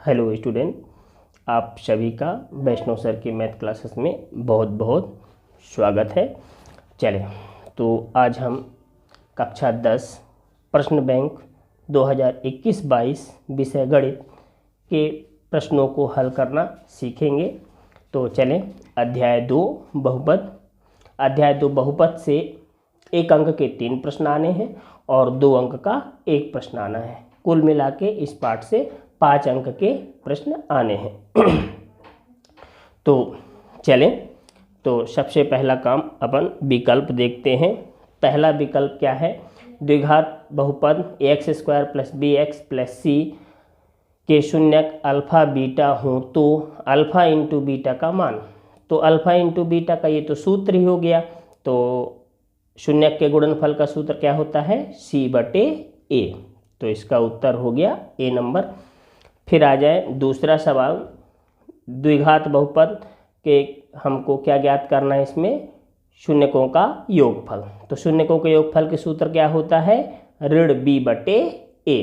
Hello student, आप सभी का वैष्णव सर की मैथ क्लासेस में बहुत बहुत स्वागत है। चलें, तो आज हम कक्षा 10 प्रश्न बैंक 2021-22 विषय गणित के प्रश्नों को हल करना सीखेंगे। तो चलें, अध्याय 2 बहुपद। अध्याय 2 बहुपद से 1 अंक के 3 प्रश्न आने हैं और 2 अंक का 1 प्रश्न आना है। कुल मिला के इस पाठ से 5 अंक के प्रश्न आने हैं। तो चलें, तो सबसे पहला काम अपन विकल्प देखते हैं। पहला विकल्प क्या है? द्विघात बहुपद ax² + bx + c के शून्यक अल्फा बीटा हो तो अल्फा इंटू बीटा का मान। तो अल्फा इंटू बीटा का ये तो सूत्र ही हो गया। तो शून्यक के गुणनफल का सूत्र क्या होता है? c/a। तो इसका उत्तर हो गया ए नंबर। फिर आ जाए दूसरा सवाल। द्विघात बहुपद के हमको क्या ज्ञात करना है? इसमें शून्यकों का योगफल। तो शून्यकों के योगफल के सूत्र क्या होता है? b/a।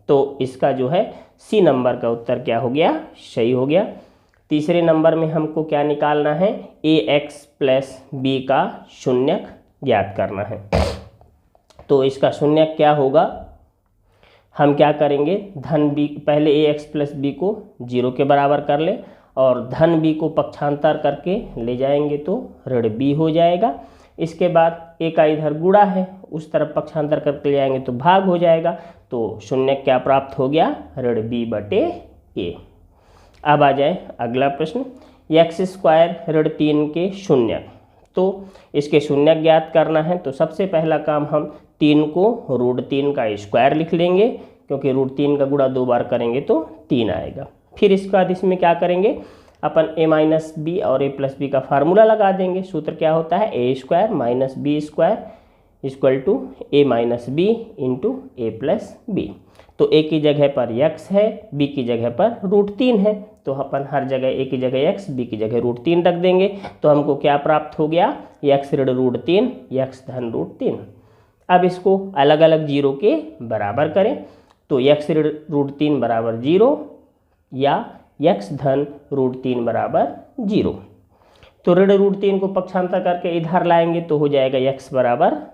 तो इसका जो है सी नंबर का उत्तर क्या हो गया? सही हो गया। तीसरे नंबर में हमको क्या निकालना है? ax + b का शून्यक ज्ञात करना है। तो इसका शून्यक क्या होगा? हम क्या करेंगे? धन b, पहले ax + b को 0 के बराबर कर ले और धन b को पक्षांतर करके ले जाएंगे तो ऋण b हो जाएगा। इसके बाद a का इधर गुणा है, उस तरफ पक्षांतर करके ले जाएंगे तो भाग हो जाएगा। तो शून्यक क्या प्राप्त हो गया? ऋण b/a। अब आ जाए अगला प्रश्न। x² ऋण 3 के शून्यक। तो इसके शून्यक ज्ञात करना है। तो सबसे पहला काम हम 3 को √3 का स्क्वायर लिख लेंगे, क्योंकि √3 का गुणा 2 बार करेंगे तो 3 आएगा। फिर इसके बाद इसमें क्या करेंगे? अपन a - b और a + b का फार्मूला लगा देंगे। सूत्र क्या होता है? a² - b² = a - b × a + b। तो a की जगह पर x है, b की जगह पर √3 है। तो अपन हर जगह a की जगह x, b की जगह √3 रख देंगे। तो हमको क्या प्राप्त हो गया? x ऋण √3, x धन √3। अब इसको अलग अलग 0 के बराबर करें। तो x ऋण √3 = 0 या x धन √3 = 0। तो ऋण √3 को पक्षांतर करके इधर लाएंगे तो हो जाएगा x =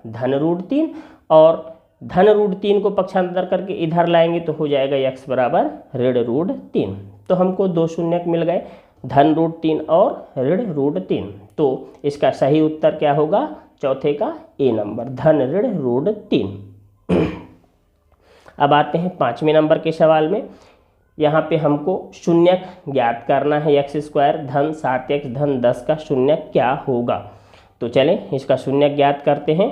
धन √3 और धन √3 को पक्षांतर करके इधर लाएंगे तो हो जाएगा x = ऋण √3। तो हमको 2 शून्यक मिल गए, धन √3 और ऋण √3। तो इसका सही उत्तर क्या होगा? चौथे का ए नंबर, धन ऋण √3। अब आते हैं 5वें नंबर के सवाल में। यहाँ पे हमको शून्यक ज्ञात करना है। x² धन 7x धन 10 का शून्यक क्या होगा? तो चलें इसका शून्यक ज्ञात करते हैं।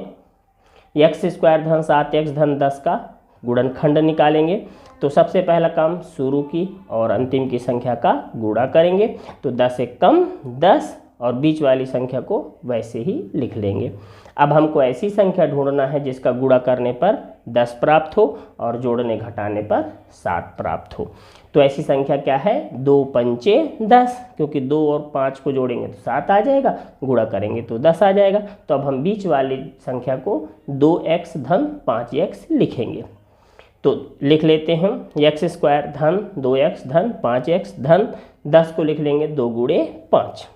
x² धन 7x धन 10 का गुणनखंड निकालेंगे। तो सबसे पहला काम शुरू की और अंतिम की संख्या का गुणा करेंगे। तो 10 एक कम 10 और बीच वाली संख्या को वैसे ही लिख लेंगे। अब हमको ऐसी संख्या ढूंढना है जिसका गुणा करने पर 10 प्राप्त हो और जोड़ने घटाने पर 7 प्राप्त हो। तो ऐसी संख्या क्या है? 2 पंचे 10, क्योंकि 2 और 5 को जोड़ेंगे तो 7 आ जाएगा, गुणा करेंगे तो 10 आ जाएगा। तो अब हम बीच वाली संख्या को 2x धन 5x लिखेंगे। तो लिख लेते हैं x² धन 2x धन 5x धन 10 को लिख लेंगे 2 × 5।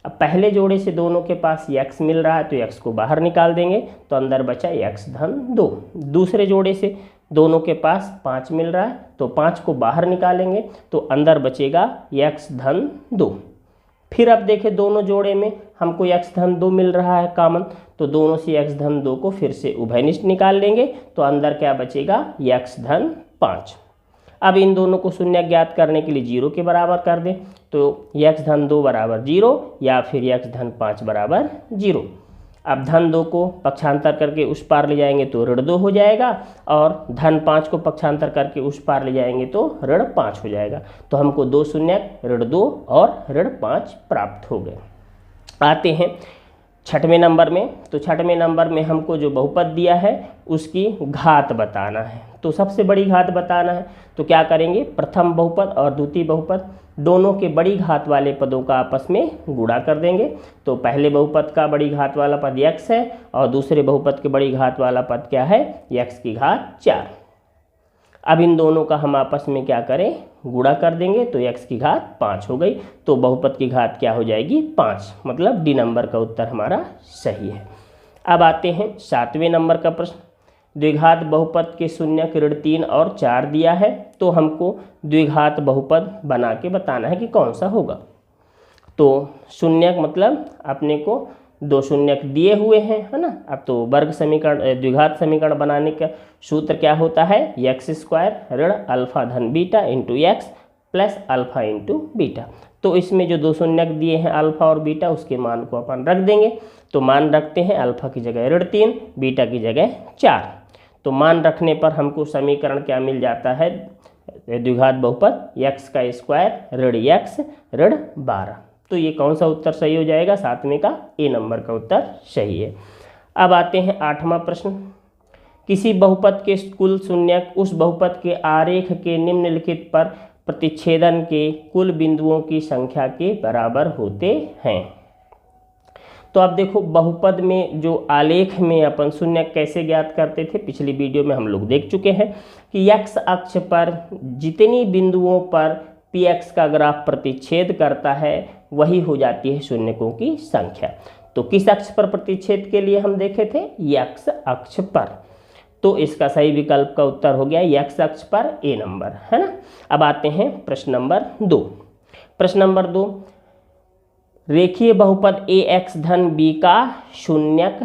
अब पहले जोड़े से दोनों के पास x मिल रहा है तो x को बाहर निकाल देंगे तो अंदर बचा x धन 2। दूसरे जोड़े से दोनों के पास 5 मिल रहा है तो 5 को बाहर निकालेंगे तो अंदर बचेगा x धन 2। फिर अब देखें दोनों जोड़े में हमको x धन 2 मिल रहा है कॉमन, तो दोनों से x धन 2 को फिर से उभयनिष्ठ निकाल लेंगे तो अंदर क्या बचेगा? x धन 5। अब इन दोनों को शून्यक ज्ञात करने के लिए 0 के बराबर कर दें। तो x धन 2 = 0 या फिर x धन 5 = 0। अब धन 2 को पक्षांतर करके उस पार ले जाएंगे तो ऋण 2 हो जाएगा और धन 5 को पक्षांतर करके उस पार ले जाएंगे तो ऋण 5 हो जाएगा। तो हमको 2 शून्यक ऋण 2 और ऋण 5 प्राप्त हो गए। आते हैं 6वें नंबर में। तो 6वें नंबर में हमको जो बहुपद दिया है उसकी घात बताना है। तो सबसे बड़ी घात बताना है तो क्या करेंगे? प्रथम बहुपद और द्वितीय बहुपद दोनों के बड़ी घात वाले पदों का आपस में गुणा कर देंगे। तो पहले बहुपद का बड़ी घात वाला पद x है और दूसरे बहुपद के बड़ी घात वाला पद क्या है? x की घात 4। अब इन दोनों का हम आपस में क्या करें, गुणा कर देंगे तो x की घात 5 हो गई। तो बहुपद की घात क्या हो जाएगी, 5, मतलब डी नंबर का उत्तर हमारा सही है। अब आते हैं 7वें नंबर का प्रश्न। द्विघात बहुपद के शून्यक ऋण 3 और 4 दिया है, तो हमको द्विघात बहुपद बना के बताना है कि कौन सा होगा। तो शून्यक मतलब अपने को 2 शून्यक दिए हुए हैं, है ना। अब तो वर्ग समीकरण द्विघात समीकरण बनाने का सूत्र क्या होता है, x² ऋण अल्फा धन beta into x plus alpha into beta. तो इसमें जो 2 शून्यक दिए हैं अल्फा और बीटा, उसके मान को अपन रख देंगे। तो मान रखते हैं अल्फा की जगह ऋण 3, बीटा की जगह 4। तो मान रखने पर हमको समीकरण क्या मिल जाता है, द्विघात बहुपद x² ऋण x ऋण 12। तो ये कौन सा उत्तर सही हो जाएगा, 7वें का ए नंबर का उत्तर सही है। अब आते हैं 8वां प्रश्न। किसी बहुपद के कुल शून्यक उस बहुपद के आरेख के निम्नलिखित पर प्रतिच्छेदन के कुल बिंदुओं की संख्या के बराबर होते हैं। तो अब देखो, बहुपद में जो आलेख में अपन शून्यक कैसे ज्ञात करते थे, पिछली वीडियो में हम लोग देख चुके हैं कि x अक्ष पर जितनी बिंदुओं पर px का ग्राफ प्रतिच्छेद करता है वही हो जाती है शून्यकों की संख्या। तो किस अक्ष पर प्रतिच्छेद के लिए हम देखे थे, x अक्ष पर। तो इसका सही विकल्प का उत्तर हो गया x अक्ष पर ए नंबर, है ना। अब आते हैं प्रश्न नंबर 2। प्रश्न नंबर 2, रेखीय बहुपद ax धन b का शून्यक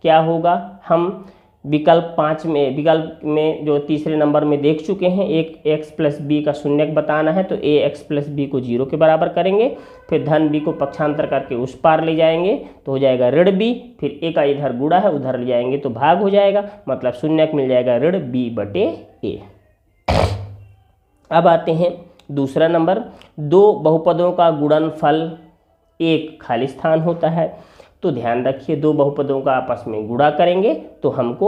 क्या होगा। हम विकल्प 5 में, विकल्प में जो तीसरे नंबर में देख चुके हैं, एक x प्लस बी का शून्यक बताना है। तो ax प्लस बी को 0 के बराबर करेंगे, फिर धन b को पक्षांतर करके उस पार ले जाएंगे तो हो जाएगा ऋण b, फिर a का इधर गुणा है उधर ले जाएंगे तो भाग हो जाएगा, मतलब शून्यक मिल जाएगा ऋण b बटे a। अब आते हैं दूसरा नंबर। 2 बहुपदों का गुणनफल एक खाली स्थान होता है। तो ध्यान रखिए, 2 बहुपदों का आपस में गुणा करेंगे तो हमको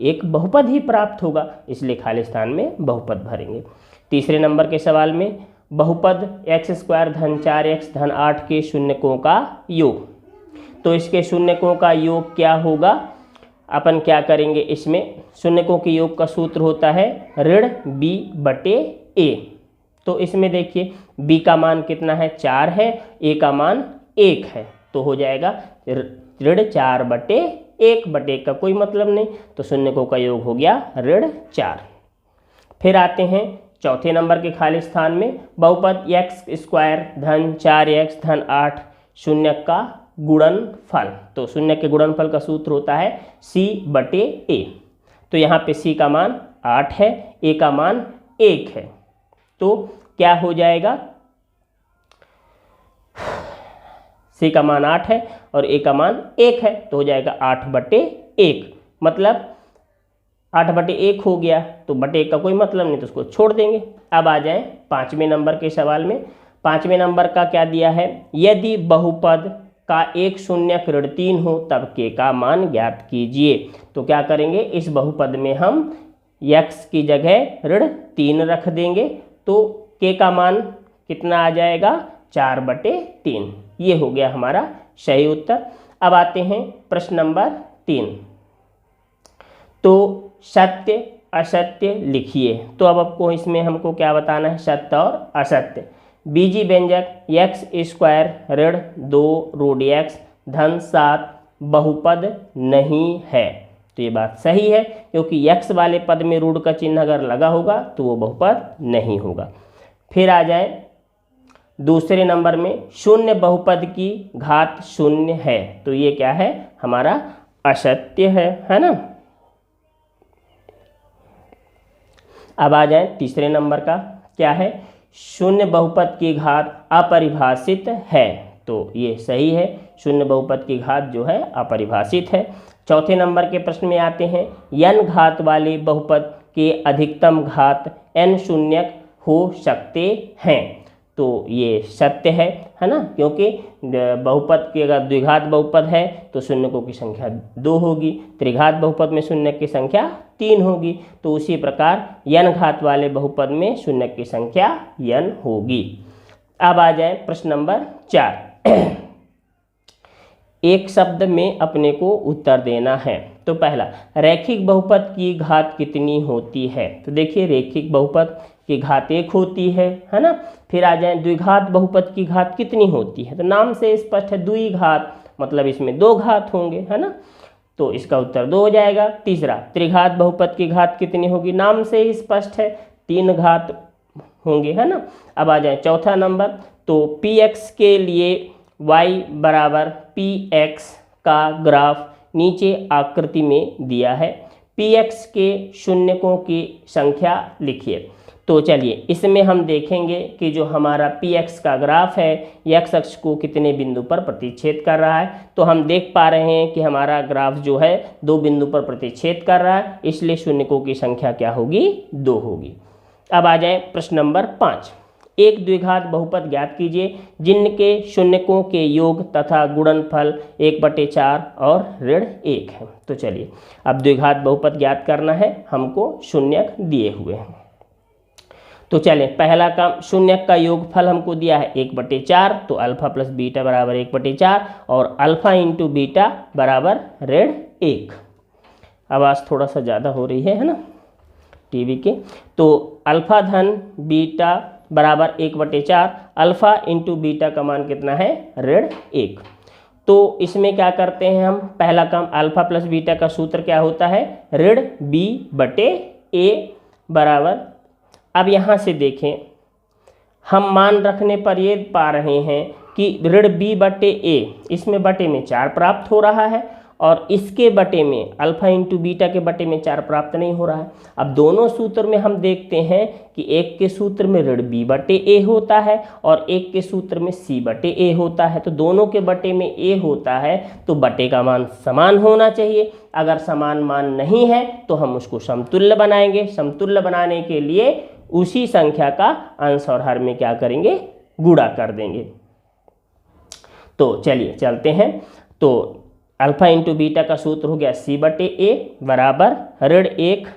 एक बहुपद ही प्राप्त होगा, इसलिए खाली स्थान में बहुपद भरेंगे। तीसरे नंबर के सवाल में बहुपद x² धन 4x धन 8 के शून्यकों का योग। तो इसके शून्यकों का योग क्या होगा, अपन क्या करेंगे, इसमें शून्यकों के योग का सूत्र होता है ऋण b बटे a। तो इसमें देखिए b का मान कितना है, 4 है, a का मान 1 है, तो हो जाएगा ऋण 4 बटे 1 बटे 1 का कोई मतलब नहीं, तो शून्यकों का योग हो गया ऋण 4। फिर आते हैं चौथे नंबर के खाली स्थान में, बहुपद x² धन 4x धन 8 शून्यक का गुणनफल। तो शून्यक के गुणनफल का सूत्र होता है c बटे a। तो यहाँ पे c का मान 8 है, a का मान 1 है, तो क्या हो जाएगा, c का मान 8 है और a का मान 1 है, तो हो जाएगा 8 बटे 1, मतलब 8 बटे 1 हो गया। तो बटे 1 का कोई मतलब नहीं, तो उसको छोड़ देंगे। अब आ जाए 5वें नंबर के सवाल में। 5वें नंबर का क्या दिया है, यदि बहुपद का एक शून्यक ऋण 3 हो तब k का मान ज्ञात कीजिए। तो क्या करेंगे, इस बहुपद में हम x की जगह ऋण 3 रख देंगे, तो k का मान कितना आ जाएगा, 4 बटे 3। ये हो गया हमारा सही उत्तर। अब आते हैं प्रश्न नंबर 3। तो सत्य असत्य लिखिए। तो अब आपको इसमें हमको क्या बताना है, सत्य और असत्य। बीजी व्यंजक x² ऋण 2 रूट x धन 7 बहुपद नहीं है। तो ये बात सही है, क्योंकि x वाले पद में ऋण का चिन्ह अगर लगा होगा तो वो बहुपद नहीं होगा। फिर आ जाए दूसरे नंबर में, शून्य बहुपद की घात शून्य है। तो ये क्या है, हमारा असत्य है ना। अब आ जाए तीसरे नंबर का, क्या है, शून्य बहुपद की घात अपरिभाषित है। तो ये सही है, शून्य बहुपद की घात जो है अपरिभाषित है। चौथे नंबर के प्रश्न में आते हैं, n घात वाले बहुपद के अधिकतम घात n शून्यक हो सकते हैं। तो ये सत्य है ना, क्योंकि बहुपद की अगर द्विघात बहुपद है तो शून्यकों की संख्या 2 होगी, त्रिघात बहुपद में शून्यक की संख्या 3 होगी। तो उसी प्रकार n घात वाले बहुपद में शून्यक की संख्या n होगी। अब आ जाए प्रश्न नंबर 4। एक शब्द में अपने को उत्तर देना है। तो पहला, रैखिक बहुपद की घात कितनी होती है? तो देखिए रैखिक बहुपद की घात 1 होती है ना। फिर आ जाए द्विघात बहुपद की घात कितनी होती है? तो नाम से स्पष्ट है द्विघात, मतलब इसमें 2 घात होंगे, है ना, तो इसका उत्तर 2 हो जाएगा। तीसरा, त्रिघात बहुपद की घात कितनी होगी? नाम से ही स्पष्ट है 3 घात होंगे, है ना। अब आ जाए चौथा नंबर, तो px के लिए y बराबर px का ग्राफ नीचे आकृति में दिया है। px के शून्यकों की संख्या लिखिए। तो चलिए इसमें हम देखेंगे कि जो हमारा px का ग्राफ है x अक्ष को कितने बिंदु पर प्रतिच्छेद कर रहा है। तो हम देख पा रहे हैं कि हमारा ग्राफ जो है 2 बिंदु पर प्रतिच्छेद कर रहा है, इसलिए शून्यकों की संख्या क्या होगी? 2 होगी। अब आ जाए प्रश्न नंबर 5, एक द्विघात बहुपद ज्ञात कीजिए जिनके शून्यकों के योग तथा गुणनफल 1/4 और ऋण 1 है। तो चलिए अब द्विघात बहुपद ज्ञात करना है, हमको शून्यक दिए हुए हैं। तो चलें पहला काम, शून्यक का योगफल हमको दिया है 1/4, तो अल्फा प्लस बीटा बराबर 1/4 और अल्फा इंटू बीटा बराबर ऋण 1। आवाज़ थोड़ा सा ज़्यादा हो रही है ना टीवी के। तो अल्फा धन बीटा बराबर 1/4, अल्फा इंटू बीटा का मान कितना है? ऋण 1। तो इसमें क्या करते हैं हम? पहला काम, अल्फा प्लस बीटा का सूत्र क्या होता है? ऋण b/a बराबर, अब यहाँ से देखें, हम मान रखने पर ये पा रहे हैं कि ऋण b/a, इसमें बटे में 4 प्राप्त हो रहा है और इसके बटे में अल्फा इंटू बीटा के बटे में 4 प्राप्त नहीं हो रहा है। अब दोनों सूत्र में हम देखते हैं कि एक के सूत्र में ऋण b/a होता है और एक के सूत्र में c/a होता है। तो दोनों के बटे में a होता है, तो बटे का मान समान होना चाहिए। अगर समान मान नहीं है तो हम उसको समतुल्य बनाएंगे। समतुल्य बनाने के लिए उसी संख्या का अंश और हर में क्या करेंगे? गुणा कर देंगे। तो चलिए चलते हैं। तो अल्फा इंटू बीटा का सूत्र हो गया c/a बराबर ऋण 1।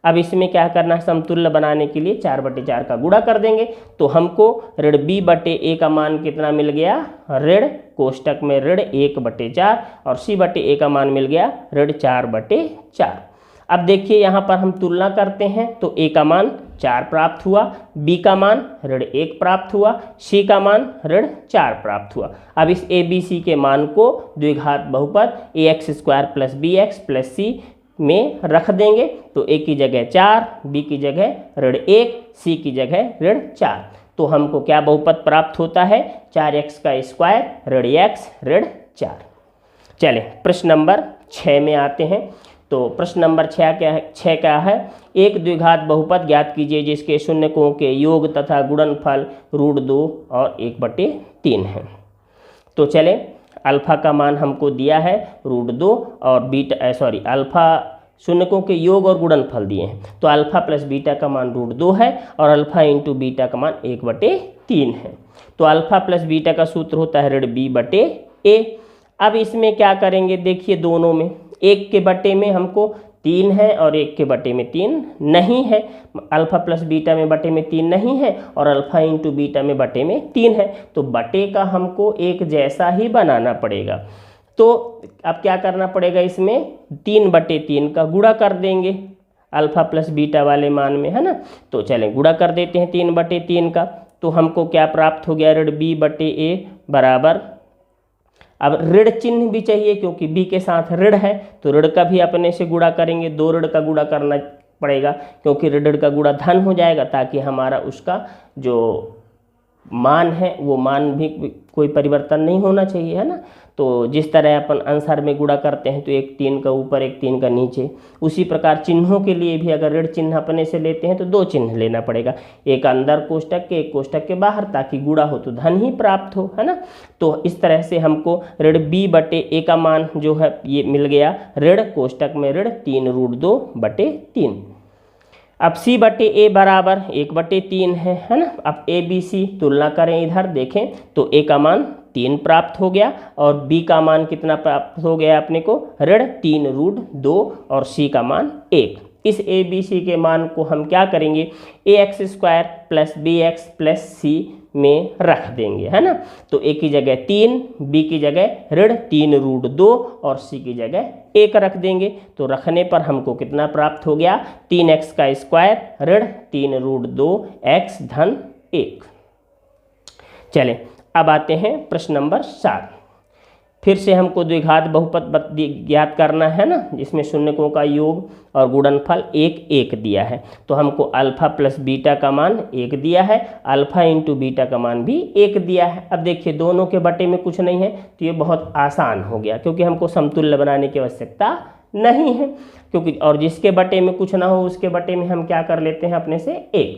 अब इसमें क्या करना है? समतुल्य बनाने के लिए 4/4 का गुणा कर देंगे। तो हमको ऋण b/a का मान कितना मिल गया? ऋण कोष्टक में ऋण 1/4 और c/a का मान मिल गया ऋण 4/4। अब देखिए यहाँ पर हम तुलना करते हैं, तो a का मान 4 प्राप्त हुआ, b का मान ऋण 1 प्राप्त हुआ, c का मान ऋण 4 प्राप्त हुआ। अब इस a b c के मान को द्विघात बहुपद ax² + bx + c में रख देंगे। तो a की जगह 4, b की जगह ऋण 1, c की जगह ऋण 4। तो हमको क्या बहुपद प्राप्त होता है? 4x² ऋण x ऋण 4। चलें प्रश्न नंबर 6 में आते हैं। तो प्रश्न नंबर 6 क्या है? एक द्विघात बहुपद ज्ञात कीजिए जिसके शून्यकों के योग तथा गुणनफल √2 और 1/3 है। तो चले, अल्फा का मान हमको दिया है √2 और बीटा अल्फा शून्यकों के योग और गुणनफल दिए हैं। तो अल्फा प्लस बीटा का मान √2 है और अल्फा इंटू बीटा का मान 1/3 है। तो अल्फा प्लस बीटा का सूत्र होता है ऋण b/a। अब इसमें क्या करेंगे? देखिए दोनों में, एक के बटे में हमको 3 है और एक के बटे में 3 नहीं है। अल्फा प्लस बीटा में बटे में 3 नहीं है और अल्फा इंटू बीटा में बटे में 3 है। तो बटे का हमको एक जैसा ही बनाना पड़ेगा। तो अब क्या करना पड़ेगा? इसमें 3/3 का गुणा कर देंगे अल्फा प्लस बीटा वाले मान में, है ना। तो चलें गुणा कर देते हैं 3/3 का। तो हमको क्या प्राप्त हो गया? ऋण b/a बराबर, अब ऋण चिन्ह भी चाहिए क्योंकि b के साथ ऋण है, तो ऋण का भी अपने से गुणा करेंगे। 2 ऋण का गुणा करना पड़ेगा क्योंकि ऋण का गुणा धन हो जाएगा, ताकि हमारा उसका जो मान है वो मान भी कोई परिवर्तन नहीं होना चाहिए, है ना। तो जिस तरह अपन अंशार में गुणा करते हैं तो एक 3 का ऊपर एक 3 का नीचे, उसी प्रकार चिन्हों के लिए भी अगर ऋण चिन्ह अपने से लेते हैं तो 2 चिन्ह लेना पड़ेगा, एक अंदर कोष्टक के एक कोष्टक के बाहर, ताकि गुणा हो तो धन ही प्राप्त हो, है ना। तो इस तरह से हमको ऋण b/a का मान जो है ये मिल गया ऋण कोष्टक में ऋण 3√2/3। अब c/a बराबर 1/3 है ना। अब a b c तुलना करें, इधर देखें तो a का मान 3 प्राप्त हो गया और b का मान कितना प्राप्त हो गया अपने को? ऋण 3√2 और c का मान 1। इस a b c के मान को हम क्या करेंगे? ax² + bx + c में रख देंगे, है ना। तो ए की जगह 3, बी की जगह ऋण 3√2 और सी की जगह 1 रख देंगे। तो रखने पर हमको कितना प्राप्त हो गया, 3x का स्क्वायर ऋण 3√2x धन 1। चलें अब आते हैं प्रश्न नंबर 7। फिर से हमको द्विघात बहुपद ज्ञात करना है ना, जिसमें शून्यकों का योग और गुणनफल 1 1 दिया है। तो हमको अल्फा प्लस बीटा का मान 1 दिया है, अल्फा इंटू बीटा का मान भी 1 दिया है। अब देखिए दोनों के बटे में कुछ नहीं है तो ये बहुत आसान हो गया, क्योंकि हमको समतुल्य बनाने की आवश्यकता नहीं है, क्योंकि और जिसके बटे में कुछ ना हो उसके बटे में हम क्या कर लेते हैं अपने से 1।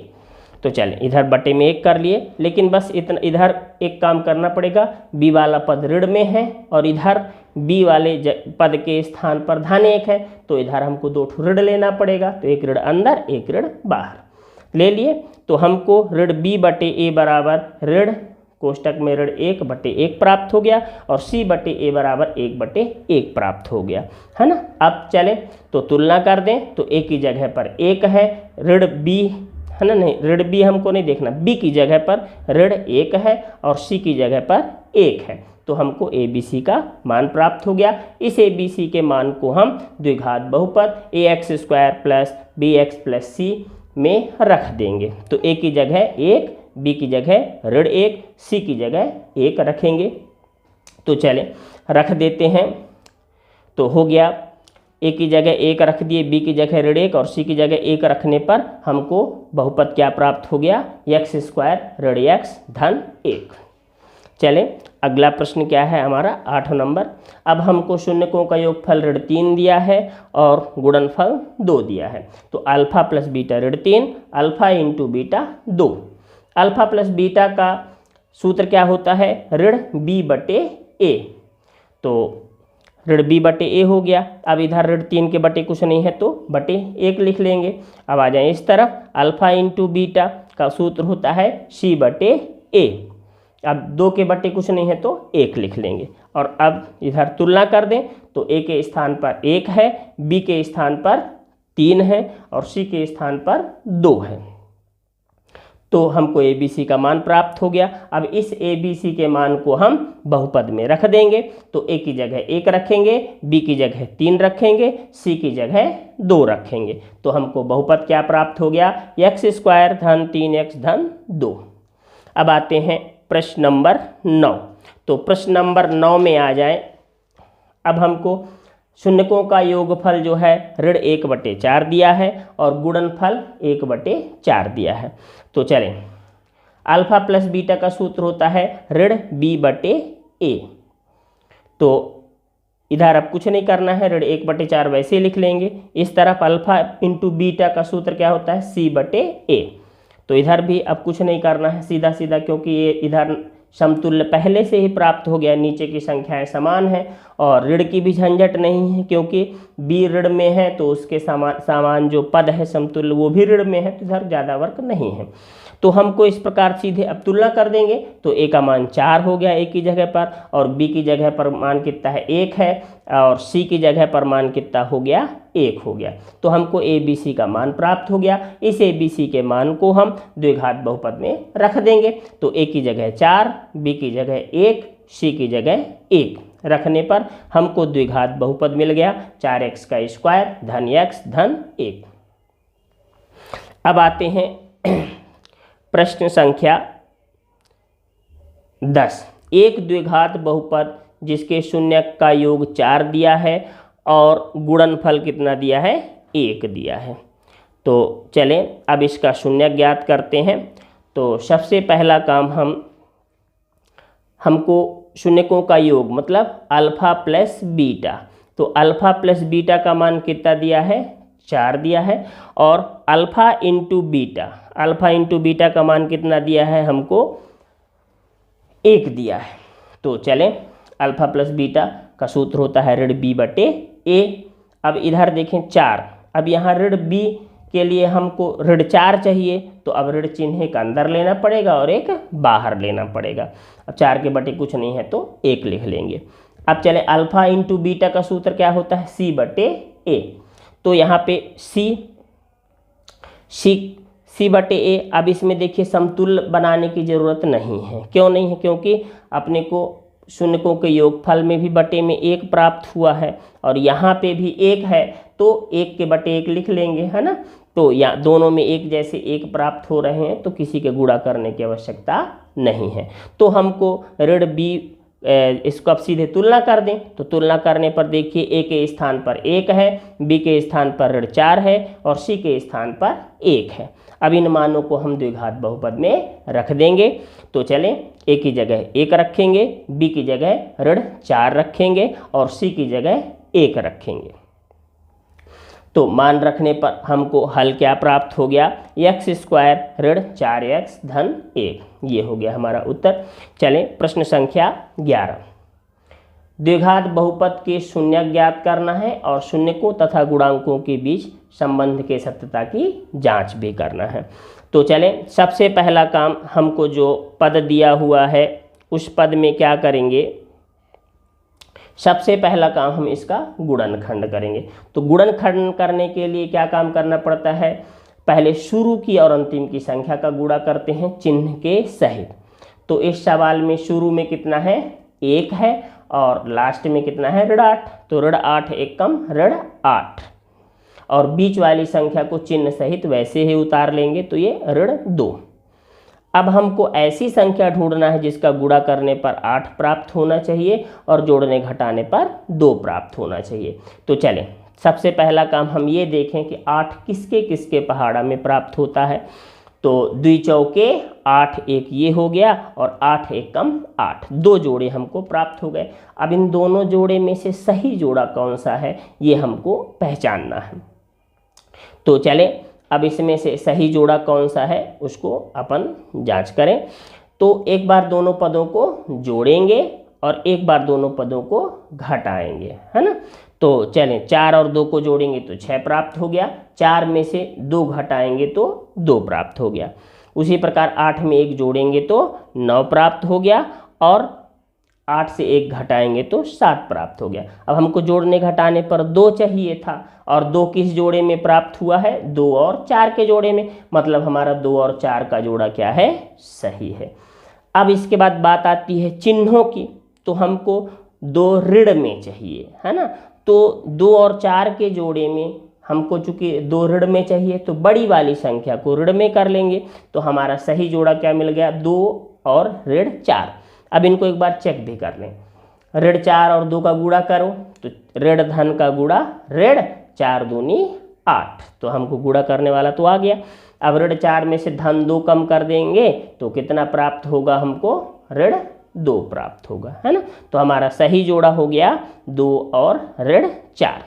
तो चलें इधर बटे में 1 कर लिए, लेकिन बस इतना इधर एक काम करना पड़ेगा, b वाला पद ऋण में है और इधर b वाले पद के स्थान पर धन 1 है, तो इधर हमको 2 ऋण लेना पड़ेगा। तो एक ऋण अंदर एक ऋण बाहर ले लिए। तो हमको ऋण b बटे a बराबर ऋण कोष्टक में ऋण 1 बटे 1 प्राप्त हो गया और c बटे a बराबर 1 बटे 1 प्राप्त हो गया, है ना। अब चलें तो तुलना कर दें। तो a की जगह पर 1 है, ऋण b है ना, नहीं ऋण b हमको नहीं देखना, b की जगह पर ऋण 1 है और c की जगह पर 1 है। तो हमको ABC का मान प्राप्त हो गया। इस ABC के मान को हम द्विघात बहुपद ax² plus bx plus c में रख देंगे। तो a की जगह 1, b की जगह ऋण 1, c की जगह 1 रखेंगे। तो चलें रख देते हैं। तो हो गया, a की जगह 1 रख दिए, b की जगह ऋण 1 और c की जगह 1 रखने पर हमको बहुपद क्या प्राप्त हो गया, x² ऋण x धन 1। चलें अगला प्रश्न क्या है हमारा 8 नंबर। अब हमको शून्यकों का योगफल ऋण 3 दिया है और गुणनफल 2 दिया है। तो अल्फा प्लस बीटा ऋण 3, alpha into beta 2। Alpha plus beta का सूत्र क्या होता है, ऋण b बटे a। तो ऋण b बटे a हो गया। अब इधर ऋण 3 के बटे कुछ नहीं है तो बटे 1 लिख लेंगे। अब आ जाए इस तरफ, अल्फा इंटू बीटा का सूत्र होता है c बटे a। अब 2 के बटे कुछ नहीं है तो 1 लिख लेंगे। और अब इधर तुलना कर दें तो a के स्थान पर 1 है, b के स्थान पर 3 है और c के स्थान पर 2 है। तो हमको ABC का मान प्राप्त हो गया। अब इस ABC के मान को हम बहुपद में रख देंगे। तो a की जगह 1 रखेंगे, b की जगह 3 रखेंगे, c की जगह 2 रखेंगे। तो हमको बहुपद क्या प्राप्त हो गया, x² धन 3x धन 2। अब आते हैं प्रश्न नंबर 9। तो प्रश्न नंबर 9 में आ जाए। अब हमको शून्यकों का योगफल जो है ऋण 1 बटे 4 दिया है और गुणनफल 1 बटे 4 दिया है। तो चलें अल्फा प्लस बीटा का सूत्र होता है ऋण b बटे a। तो इधर अब कुछ नहीं करना है, ऋण 1 बटे 4 वैसे लिख लेंगे। इस तरफ अल्फा इंटू बीटा का सूत्र क्या होता है, c बटे a। तो इधर भी अब कुछ नहीं करना है, सीधा सीधा, क्योंकि ये इधर समतुल्य पहले से ही प्राप्त हो गया, नीचे की संख्याएं समान हैं और ऋण की भी झंझट नहीं है, क्योंकि b ऋण में है तो उसके समान जो पद है समतुल्य वो भी ऋण में है, तो इधर ज़्यादा वर्क नहीं है। तो हमको इस प्रकार सीधे अब तुलना कर देंगे। तो a का मान 4 हो गया a की जगह पर, और b की जगह पर मान कितना है 1 है, और c की जगह पर मान कितना हो गया 1 हो गया। तो हमको ABC का मान प्राप्त हो गया। इस ABC के मान को हम द्विघात बहुपद में रख देंगे। तो a की जगह 4, b की जगह 1, c की जगह 1 रखने पर हमको द्विघात बहुपद मिल गया 4x का स्क्वायर धन x धन 1। अब आते हैं प्रश्न संख्या 10। एक द्विघात बहुपद जिसके शून्य का योग 4 दिया है और गुणनफल कितना दिया है, 1 दिया है। तो चलें अब इसका शून्य ज्ञात करते हैं। तो सबसे पहला काम हमको शून्यकों का योग मतलब अल्फा प्लस बीटा। तो अल्फा प्लस बीटा का मान कितना दिया है, 4 दिया है, और अल्फा इंटू बीटा का मान कितना दिया है हमको, 1 दिया है। तो चलें अल्फा प्लस बीटा का सूत्र होता है ऋण b बटे a। अब इधर देखें 4, अब यहाँ ऋण b के लिए हमको ऋण 4 चाहिए, तो अब ऋण चिन्ह एक अंदर लेना पड़ेगा और एक बाहर लेना पड़ेगा। अब 4 के बटे कुछ नहीं है तो 1 लिख लेंगे। अब चले अल्फा इंटू बीटा का सूत्र क्या होता है, c बटे a। तो यहाँ पे c c/a। अब इसमें देखिए समतुल्य बनाने की ज़रूरत नहीं है। क्यों नहीं है? क्योंकि अपने को शून्यकों के योगफल में भी बटे में 1 प्राप्त हुआ है और यहाँ पे भी 1 है, तो 1 के बटे 1 लिख लेंगे, है ना। तो या दोनों में एक जैसे 1 प्राप्त हो रहे हैं, तो किसी के गुणा करने की आवश्यकता नहीं है। तो हमको ऋण b, इसको अब सीधे तुलना कर दें, तो तुलना करने पर देखिए a के स्थान पर 1 है, b के स्थान पर ऋण 4 है और c के स्थान पर 1 है। अब इन मानों को हम द्विघात बहुपद में रख देंगे। तो चलें, a की जगह 1 रखेंगे, b की जगह ऋण 4 रखेंगे और c की जगह 1 रखेंगे। तो मान रखने पर हमको हल क्या प्राप्त हो गया? x² ऋण 4x धन 1। ये हो गया हमारा उत्तर। चलें प्रश्न संख्या 11। द्विघात बहुपद के शून्य ज्ञात करना है और शून्यकों तथा गुणांकों के बीच संबंध के सत्यता की जांच भी करना है। तो चलें, सबसे पहला काम हमको जो पद दिया हुआ है उस पद में क्या करेंगे? सबसे पहला काम हम इसका गुणनखंड करेंगे। तो गुणनखंड करने के लिए क्या काम करना पड़ता है? पहले शुरू की और अंतिम की संख्या का गुणा करते हैं चिन्ह के सहित। तो इस सवाल में शुरू में कितना है? 1 है और लास्ट में कितना है? ऋण 8। तो ऋण 8 1 कम ऋण 8 और बीच वाली संख्या को चिन्ह सहित वैसे ही उतार लेंगे, तो ये ऋण 2। अब हमको ऐसी संख्या ढूंढना है जिसका गुणा करने पर 8 प्राप्त होना चाहिए और जोड़ने घटाने पर 2 प्राप्त होना चाहिए। तो चलें, सबसे पहला काम हम ये देखें कि 8 किसके किसके पहाड़ा में प्राप्त होता है। तो 2 चौके 8 1 ये हो गया और 8 1 कम 8, 2 जोड़े हमको प्राप्त हो गए। अब इन दोनों जोड़े में से सही जोड़ा कौन सा है ये हमको पहचानना है। तो चलें, अब इसमें से सही जोड़ा कौन सा है उसको अपन जांच करें। तो एक बार दोनों पदों को जोड़ेंगे और एक बार दोनों पदों को घटाएंगे, है ना। तो चलें, 4 और 2 को जोड़ेंगे तो 6 प्राप्त हो गया, 4 में से 2 घटाएंगे तो 2 प्राप्त हो गया। उसी प्रकार 8 में 1 जोड़ेंगे तो 9 प्राप्त हो गया और 8 से 1 घटाएंगे तो 7 प्राप्त हो गया। अब हमको जोड़ने घटाने पर 2 चाहिए था और 2 किस जोड़े में प्राप्त हुआ है? 2 और 4 के जोड़े में, मतलब हमारा 2 और 4 का जोड़ा क्या है? सही है। अब इसके बाद बात आती है चिन्हों की। तो हमको 2 ऋण में चाहिए, है ना। तो 2 और 4 के जोड़े में हमको चूंकि 2 ऋण में चाहिए तो बड़ी वाली संख्या को ऋण में कर लेंगे। तो हमारा सही जोड़ा क्या मिल गया? 2 और ऋण 4। अब इनको एक बार चेक भी कर लें। ऋण 4 और 2 का गुणा करो तो ऋण धन का गुणा ऋण 4 दूनी 8, तो हमको गुणा करने वाला तो आ गया। अब ऋण 4 में से धन 2 कम कर देंगे तो कितना प्राप्त होगा? हमको ऋण 2 प्राप्त होगा, है ना। तो हमारा सही जोड़ा हो गया 2 और ऋण 4।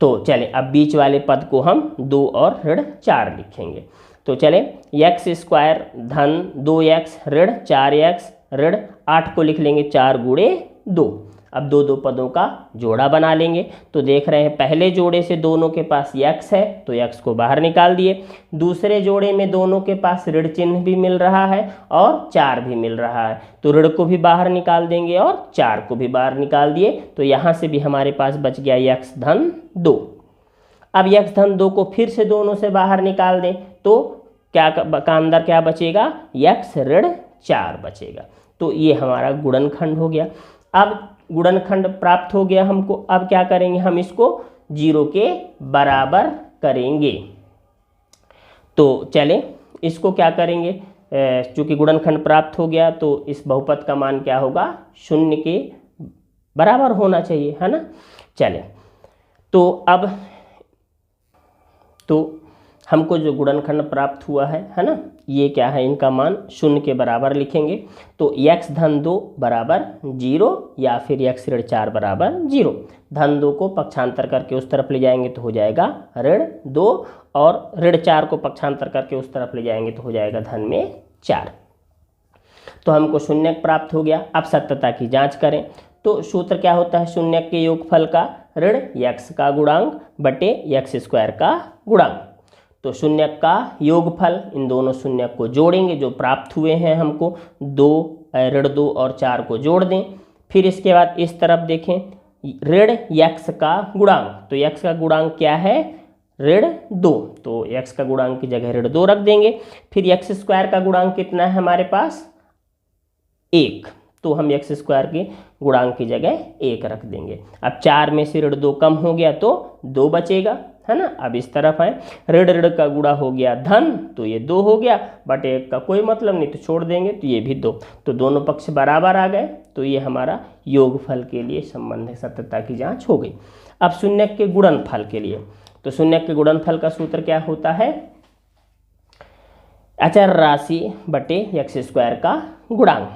तो चले, अब बीच वाले पद को हम 2 और ऋण 4 लिखेंगे। तो चले, x² धन 2x ऋण 4x ऋण 8 को लिख लेंगे 4 गुणे 2। अब 2 पदों का जोड़ा बना लेंगे। तो देख रहे हैं पहले जोड़े से दोनों के पास x है तो x को बाहर निकाल दिए। दूसरे जोड़े में दोनों के पास ऋण चिन्ह भी मिल रहा है और 4 भी मिल रहा है, तो ऋण को भी बाहर निकाल देंगे और 4 को भी बाहर निकाल दिए। तो यहाँ से भी हमारे पास बच गया x धन 2। अब x धन 2 को फिर से दोनों से बाहर निकाल दें तो क्या का अंदर क्या बचेगा? x ऋण 4 बचेगा। तो ये हमारा गुणनखंड हो गया। अब गुणनखंड प्राप्त हो गया हमको। अब क्या करेंगे? हम इसको 0 के बराबर करेंगे। तो चलें, इसको क्या करेंगे? चूँकि गुणनखंड प्राप्त हो गया तो इस बहुपद का मान क्या होगा? 0 के बराबर होना चाहिए, है ना। चलें, तो अब तो हमको जो गुणनखंड प्राप्त हुआ है ना, ये क्या है? इनका मान 0 के बराबर लिखेंगे। तो x धन 2 बराबर 0 या फिर x ऋण 4 बराबर 0। धन 2 को पक्षांतर करके उस तरफ ले जाएंगे तो हो जाएगा ऋण 2 और ऋण 4 को पक्षांतर करके उस तरफ ले जाएंगे तो हो जाएगा धन में 4। तो हमको शून्य प्राप्त हो गया। अब सत्यता की जांच करें तो सूत्र क्या होता है? शून्य के योगफल का ऋण x का गुणांक बटे x² का गुणांक। तो शून्य का योगफल, इन दोनों शून्य को जोड़ेंगे जो प्राप्त हुए हैं हमको, 2 ऋण 2 और 4 को जोड़ दें। फिर इसके बाद इस तरफ देखें ऋण x का गुणांक। तो x का गुणांक क्या है? ऋण 2, तो x का गुणांक की जगह ऋण 2 रख देंगे। फिर x स्क्वायर का गुणांक कितना है हमारे पास 1, तो हम x स्क्वायर के गुणांक की जगह 1 रख देंगे। अब 4 में से ऋण 2 कम हो गया तो 2 बचेगा, है ना। अब इस तरफ आए, ऋण ऋण का गुणा हो गया धन, तो ये 2 हो गया, बट 1 का कोई मतलब नहीं तो छोड़ देंगे, तो ये भी 2, तो दोनों पक्ष बराबर आ गए। तो ये हमारा योगफल के लिए संबंध है, सत्यता की जांच हो गई। अब शून्यक के गुणनफल के लिए, तो शून्यक के गुणनफल का सूत्र क्या होता है, अचर राशि बटे एक्स स्क्वायर का गुणांक।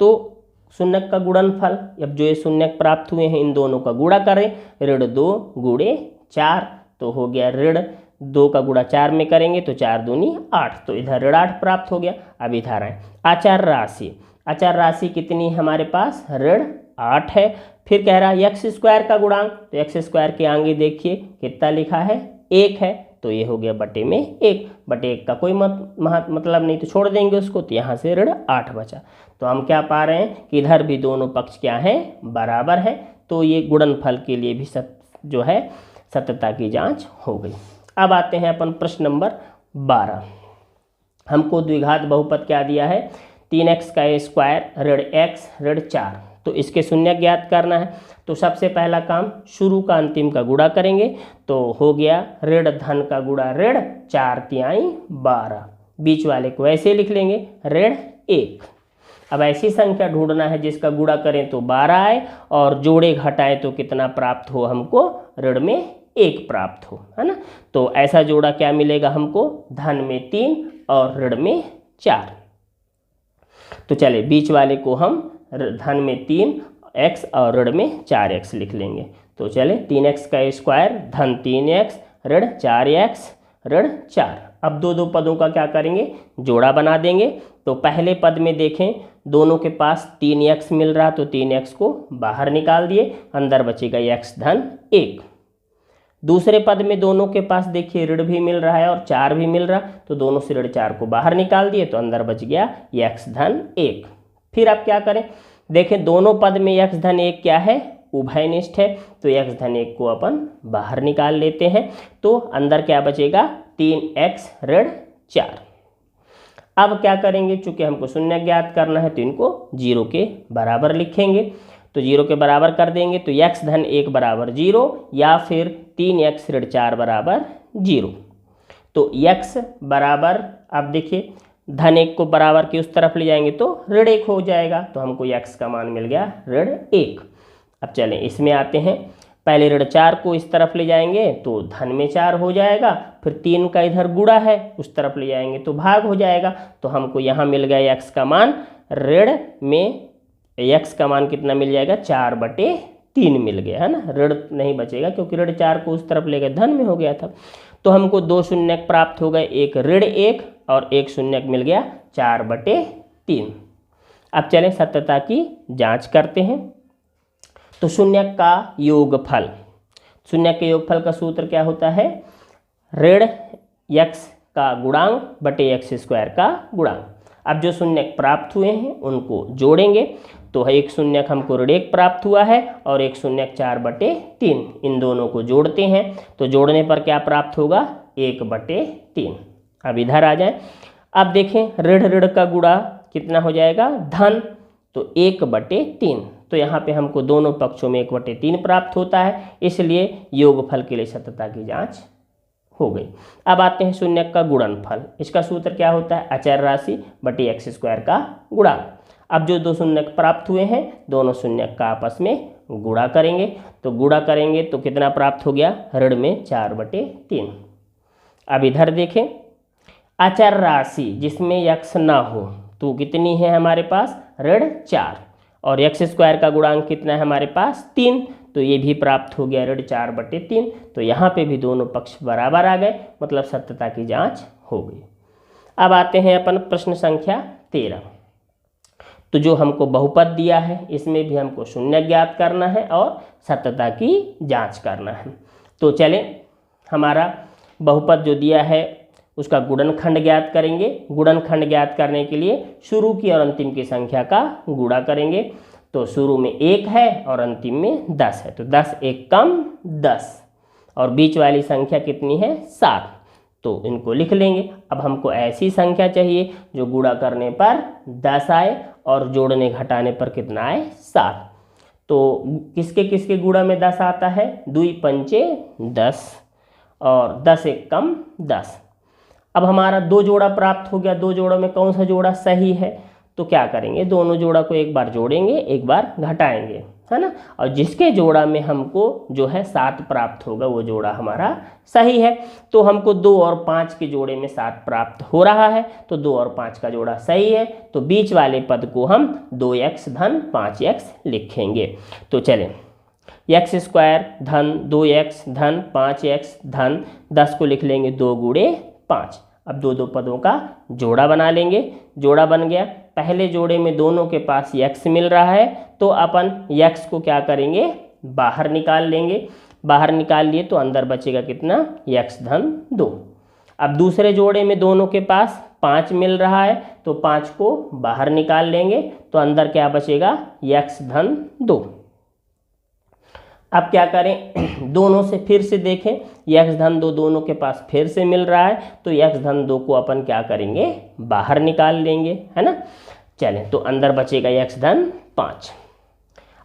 तो शून्यक का गुणनफल, अब जो ये शून्यक प्राप्त हुए हैं इन दोनों का गुणा करें, ऋण 2 गुणे 4, तो हो गया ऋण 2 का गुणा 4 में करेंगे तो 4 दूनी 8, तो इधर ऋण 8 प्राप्त हो गया। अब इधर आए आचार राशि, आचार राशि कितनी हमारे पास ऋण 8 है। फिर कह रहा है एक्स स्क्वायर का गुणांक, तो एक्स स्क्वायर के आगे देखिए कितना लिखा है 1 है, तो ये हो गया बटे में 1, बटे 1 का कोई मतलब नहीं तो छोड़ देंगे उसको, तो यहाँ से ऋण 8 बचा। तो हम क्या पा रहे हैं कि इधर भी दोनों पक्ष क्या हैं बराबर है, तो ये गुणनफल के लिए भी जो है सत्यता की जांच हो गई। अब आते हैं अपन प्रश्न नंबर 12। हमको द्विघात बहुपद क्या दिया है, 3x का स्क्वायर ऋण x ऋण 4, तो इसके शून्यक ज्ञात करना है। तो सबसे पहला काम शुरू का अंतिम का गुणा करेंगे, तो हो गया ऋण धन का गुणा ऋण 4 तिहाई 12, बीच वाले को ऐसे लिख लेंगे ऋण 1। अब ऐसी संख्या ढूंढना है जिसका गुणा करें तो 12 आए और जोड़े घटाएं तो कितना प्राप्त हो हमको, ऋण में 1 प्राप्त हो, है ना। तो ऐसा जोड़ा क्या मिलेगा हमको, धन में 3 और ऋण में 4। तो चले बीच वाले को हम धन में 3x और ऋण में 4x लिख लेंगे। तो चले 3x का स्क्वायर धन 3x ऋण 4x ऋण 4। अब दो पदों का क्या करेंगे, जोड़ा बना देंगे। तो पहले पद में देखें दोनों के पास 3x मिल रहा, तो 3x को बाहर निकाल दिए, अंदर बचेगा x धन 1। दूसरे पद में दोनों के पास देखिए ऋण भी मिल रहा है और 4 भी मिल रहा, तो दोनों से ऋण 4 को बाहर निकाल दिए, तो अंदर बच गया x धन 1। फिर आप क्या करें, देखें दोनों पद में x धन 1 क्या है, उभयनिष्ठ है, तो x धन 1 को अपन बाहर निकाल लेते हैं, तो अंदर क्या बचेगा 3x ऋण 4। अब क्या करेंगे, चूंकि हमको शून्य ज्ञात करना है तो इनको 0 के बराबर लिखेंगे, तो 0 के बराबर कर देंगे, तो x धन 1 बराबर 0 या फिर 3x ऋण 4 बराबर 0। तो x बराबर, अब देखिए धन 1 को बराबर के उस तरफ ले जाएंगे तो ऋण 1 हो जाएगा, तो हमको x का मान मिल गया ऋण 1। अब चलें इसमें आते हैं, पहले ऋण 4 को इस तरफ ले जाएंगे तो धन में 4 हो जाएगा, फिर 3 का इधर गुणा है उस तरफ ले जाएंगे तो भाग हो जाएगा, तो हमको यहाँ मिल गया x का मान, ऋण में x का मान कितना मिल जाएगा 4/3 मिल गया, है ना। ऋण नहीं बचेगा क्योंकि ऋण 4 को उस तरफ ले गए धन में हो गया था। तो हमको 2 शून्यक प्राप्त हो गए, एक ऋण 1 और एक शून्यक मिल गया 4/3। अब चलें सत्यता की जाँच करते हैं। तो शून्यक का योगफल, शून्यक के योगफल का सूत्र क्या होता है, ऋण x का गुणांक बटे x स्क्वायर का गुणांक। अब जो शून्यक प्राप्त हुए हैं उनको जोड़ेंगे, तो एक शून्यक हमको ऋण 1 प्राप्त हुआ है और एक शून्यक 4/3, इन दोनों को जोड़ते हैं, तो जोड़ने पर क्या प्राप्त होगा 1/3। अब इधर आ जाए, अब देखें ऋण ऋण का गुणा कितना हो जाएगा धन, तो 1/3, तो यहाँ पे हमको दोनों पक्षों में 1/3 प्राप्त होता है, इसलिए योगफल के लिए सत्यता की जांच हो गई। अब आते हैं शून्यक का गुणनफल, इसका सूत्र क्या होता है, अचर राशि बटे x स्क्वायर का गुणा। अब जो 2 शून्यक प्राप्त हुए हैं दोनों शून्यक का आपस में गुणा करेंगे, तो गुणा करेंगे तो कितना प्राप्त हो गया, ऋण में 4/3। अब इधर देखें अचर राशि जिसमें x ना हो तो कितनी है हमारे पास, ऋण 4, और x स्क्वायर का गुणांक कितना है हमारे पास 3, तो ये भी प्राप्त हो गया ऋण 4/3। तो यहाँ पे भी दोनों पक्ष बराबर आ गए, मतलब सत्यता की जांच हो गई। अब आते हैं अपन प्रश्न संख्या 13। तो जो हमको बहुपद दिया है इसमें भी हमको शून्य ज्ञात करना है और सत्यता की जांच करना है। तो चलें हमारा बहुपद जो दिया है उसका गुणनखंड ज्ञात करेंगे। गुणनखंड ज्ञात करने के लिए शुरू की और अंतिम की संख्या का गुणा करेंगे। तो शुरू में 1 है और अंतिम में 10 है, तो 10 1 कम 10। और बीच वाली संख्या कितनी है 7, तो इनको लिख लेंगे। अब हमको ऐसी संख्या चाहिए जो गुणा करने पर 10 आए और जोड़ने घटाने पर कितना आए 7। तो किसके किसके गुणा में 10 आता है, 2 पंचे 10 और 10 एक कम 10। अब हमारा 2 जोड़ा प्राप्त हो गया। 2 जोड़ों में कौन सा जोड़ा सही है, तो क्या करेंगे, दोनों जोड़ा को एक बार जोड़ेंगे एक बार घटाएंगे, है ना। और जिसके जोड़ा में हमको जो है 7 प्राप्त होगा वो जोड़ा हमारा सही है। तो हमको 2 और 5 के जोड़े में 7 प्राप्त हो रहा है, तो 2 और 5 का जोड़ा सही है। तो बीच वाले पद को हम 2x धन 5x लिखेंगे। तो चलें, x स्क्वायर धन 2x धन 5x धन 10 को लिख लेंगे 2 गुणे 5। अब 2 पदों का जोड़ा बना लेंगे। जोड़ा बन गया। पहले जोड़े में दोनों के पास x मिल रहा है, तो अपन x को क्या करेंगे, बाहर निकाल लेंगे। बाहर निकाल लिए तो अंदर बचेगा कितना, x धन 2। अब दूसरे जोड़े में दोनों के पास 5 मिल रहा है, तो 5 को बाहर निकाल लेंगे, तो अंदर क्या बचेगा, x धन 2। अब क्या करें, दोनों से फिर से देखें, x धन 2 दोनों के पास फिर से मिल रहा है, तो x धन 2 को अपन क्या करेंगे, बाहर निकाल लेंगे, है ना। चलें, तो अंदर बचेगा x धन 5।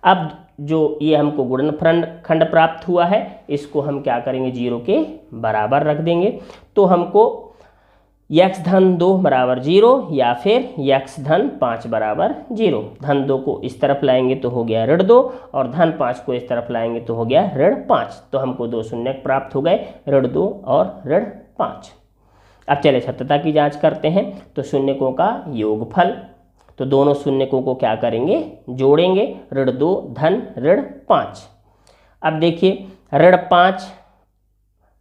अब जो ये हमको गुणनखंड प्राप्त हुआ है, इसको हम क्या करेंगे, 0 के बराबर रख देंगे। तो हमको x धन 2 बराबर 0 या फिर x धन 5 बराबर 0। धन 2 को इस तरफ लाएंगे तो हो गया ऋण 2 और धन 5 को इस तरफ लाएंगे तो हो गया ऋण 5। तो हमको 2 शून्य प्राप्त हो गए, ऋण 2 और ऋण 5। अब चले सत्यता की जांच करते हैं। तो शून्यकों का योगफल, तो दोनों शून्यकों को क्या करेंगे, जोड़ेंगे। ऋण 2 धन ऋण 5। अब देखिए ऋण 5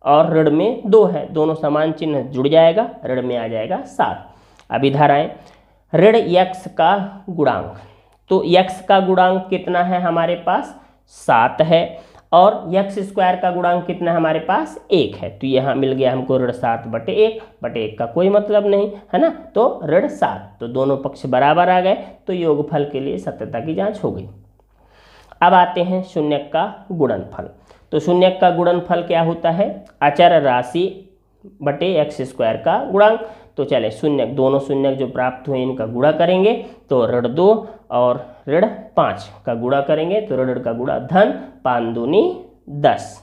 और ऋण में 2 है, दोनों समान चिन्ह जुड़ जाएगा, ऋण में आ जाएगा 7। अब इधर आए, ऋण x का गुणांक, तो x का गुणांक कितना है हमारे पास 7 है, और x स्क्वायर का गुणांक कितना है हमारे पास 1 है। तो यहाँ मिल गया हमको ऋण 7 बटे 1 का कोई मतलब नहीं है ना, तो ऋण 7। तो दोनों पक्ष बराबर आ गए, तो योगफल के लिए सत्यता की जांच हो गई। अब आते हैं शून्यक का गुणनफल। तो शून्यक का गुणनफल क्या होता है, अचर राशि बटे x स्क्वायर का गुणांक। तो चले शून्यक, दोनों शून्यक जो प्राप्त हुए इनका गुणा करेंगे, तो ऋण 2 और ऋण 5 का गुणा करेंगे, तो ऋण का गुणा धन 5 दूनी 10।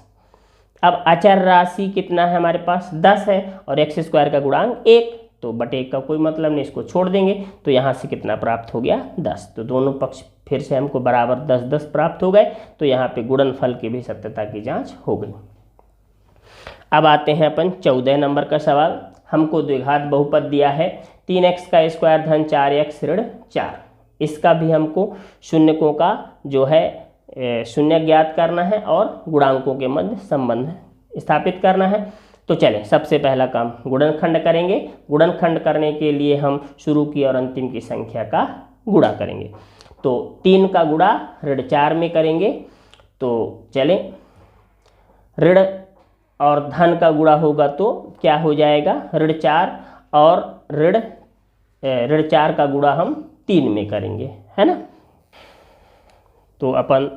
अब अचर राशि कितना है हमारे पास 10 है, और x स्क्वायर का गुणांक 1, तो बटे 1 का कोई मतलब नहीं, इसको छोड़ देंगे। तो यहाँ से कितना प्राप्त हो गया 10। तो दोनों पक्ष फिर से हमको बराबर 10-10 प्राप्त हो गए, तो यहाँ पे गुणनफल की भी सत्यता की जांच हो गई। अब आते हैं अपन 14 नंबर का सवाल। हमको द्विघात बहुपद दिया है 3x का स्क्वायर धन 4x ऋण 4। इसका भी हमको शून्यकों का जो है शून्य ज्ञात करना है और गुणांकों के मध्य संबंध स्थापित करना है। तो चलें, सबसे पहला काम गुणनखंड करेंगे। गुणनखंड करने के लिए हम शुरू की और अंतिम की संख्या का गुणा करेंगे। तो 3 का गुणा ऋण 4 में करेंगे। तो चलें, ऋण और धन का गुणा होगा तो क्या हो जाएगा, ऋण 4 और ऋण 4 का गुणा हम 3 में करेंगे, है ना। तो अपन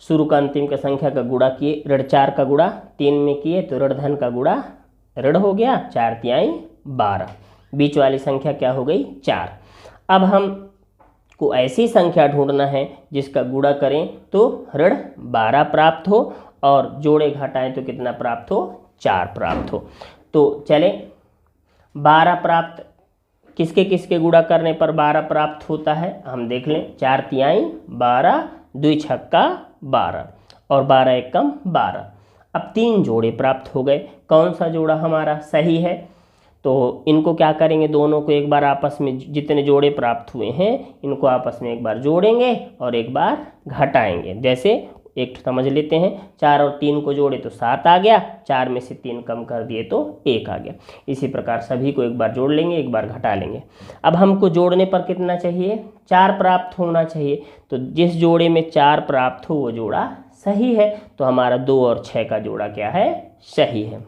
शुरू का अंतिम का संख्या का गुणा किए, ऋण 4 का गुणा 3 में किए, तो ऋण धन का गुणा ऋण हो गया 4 तिहाई 12। बीच वाली संख्या क्या हो गई 4। अब हम को ऐसी संख्या ढूंढना है जिसका गुणा करें तो ऋण 12 प्राप्त हो और जोड़े घटाएं तो कितना प्राप्त हो 4 प्राप्त हो। तो चलें, 12 प्राप्त किसके किसके गुणा करने पर 12 प्राप्त होता है हम देख लें। 4 तिहाई 12, 2 छक्का 12 और 12 एकम 12। अब 3 जोड़े प्राप्त हो गए। कौन सा जोड़ा हमारा सही है, तो इनको क्या करेंगे, दोनों को एक बार आपस में जितने जोड़े प्राप्त हुए हैं इनको आपस में एक बार जोड़ेंगे और एक बार घटाएंगे। जैसे एक समझ लेते हैं, 4 और 3 को जोड़े तो 7 आ गया, 4 में से 3 कम कर दिए तो 1 आ गया। इसी प्रकार सभी को एक बार जोड़ लेंगे, एक बार घटा लेंगे। अब हमको जोड़ने पर कितना चाहिए, 4 प्राप्त होना चाहिए। तो जिस जोड़े में 4 प्राप्त हो वो जोड़ा सही है। तो हमारा 2 और 6 का जोड़ा क्या है, सही है।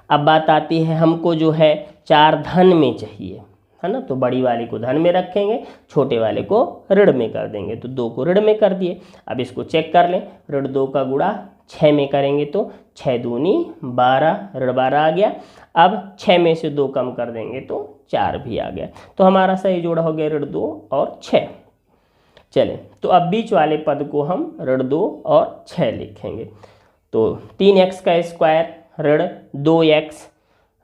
अब बात आती है हमको जो है 4 धन में चाहिए, है ना। तो बड़ी वाले को धन में रखेंगे, छोटे वाले को ऋण में कर देंगे, तो 2 को ऋण में कर दिए। अब इसको चेक कर लें, ऋण 2 का गुणा 6 में करेंगे तो 6 दूनी 12, ऋण 12 आ गया। अब 6 में से 2 कम कर देंगे तो 4 भी आ गया। तो हमारा सही जोड़ा हो गया ऋण 2 और 6। चलें, तो अब बीच वाले पद को हम ऋण 2 और 6 लिखेंगे। तो 3x का स्क्वायर ऋण 2x